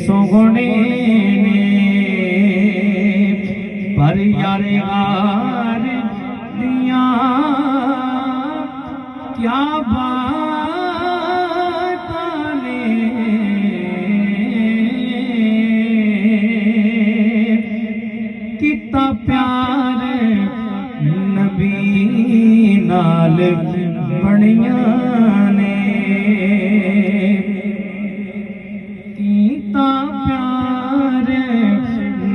सोहने ने पर यार यार दिया क्या बात ने कितना प्यार नबी नाल बनिया ने कितना प्यार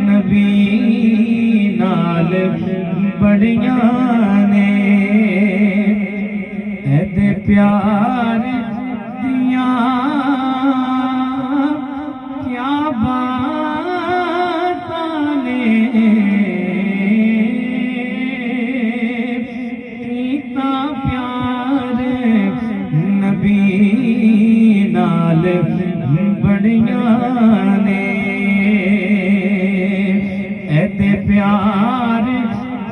नबी नाल बनिया ने ऐदे प्यार दिया क्या बात ने कितना प्यार नबी नाल बनिया ने ऐदे प्यार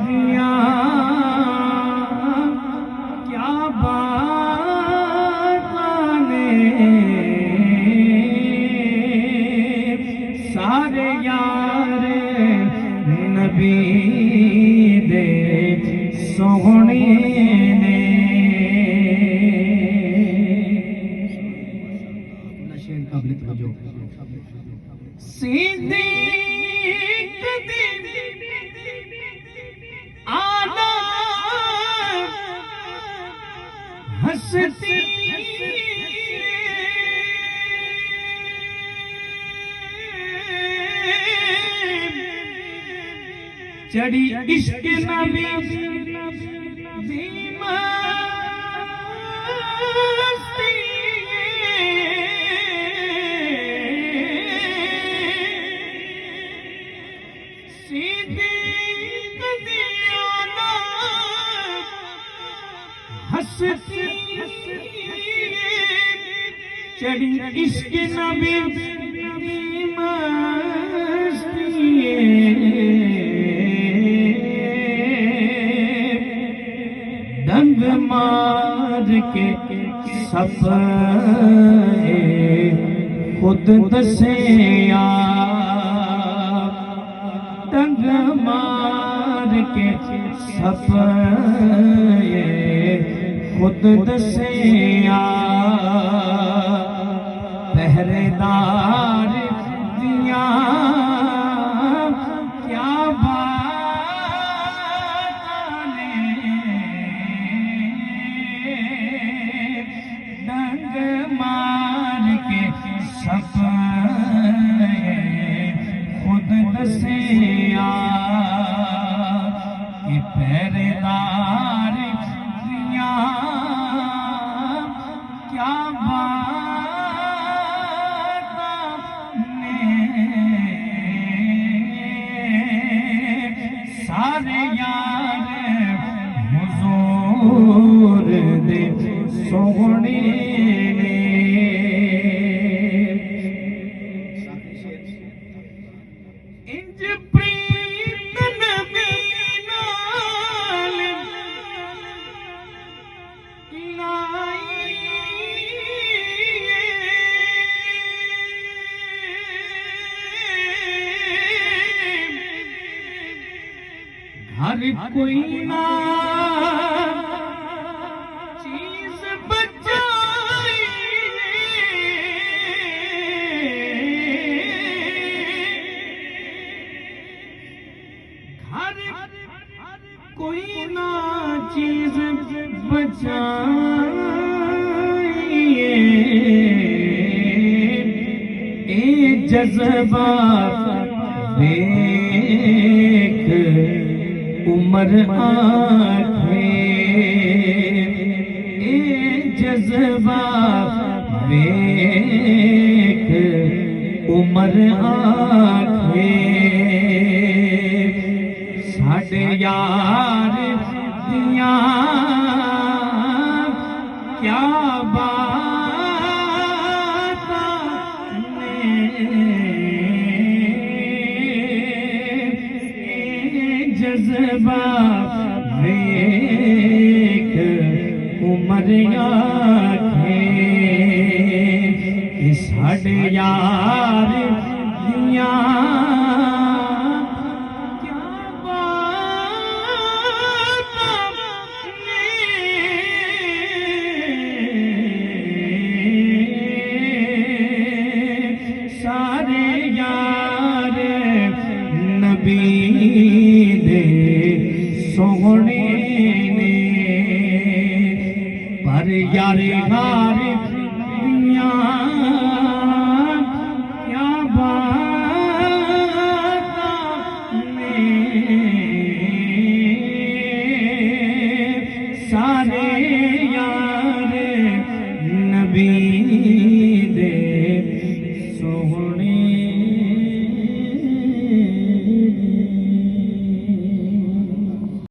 दिया क्या बात ने सारे यार नबी दे सोहने ने सिद्दीक दी आला हंसती चढ़ी इश्क नबी दी मस्ती सिद्दीक दी आला हंसती चढ़ी इश्क नबी दी मस्ती डंग मार के सब खुद दसे डंग मार के सब खुद दसे पहरेदार दिया क्या बात ने डंग मार के सब खुद दसे कि पहरेदार दिया क्या बात ने सारे यार हुजूर दे सोहने ने इंज प्रीत नबी नाल लाई हर कोई ना चीज बचाई हर कोई ना चीज बचाई ए जज्बा देख उमर आखे ए जज्बा देख उमर आखे साढ़े यार दिया क्या बात ने जज्बा देख उमर आखे साढ़े यार क्या बात ने सारे यार नबी दे सोहने ने पर यार हार क्या बात ने सारे यार नबी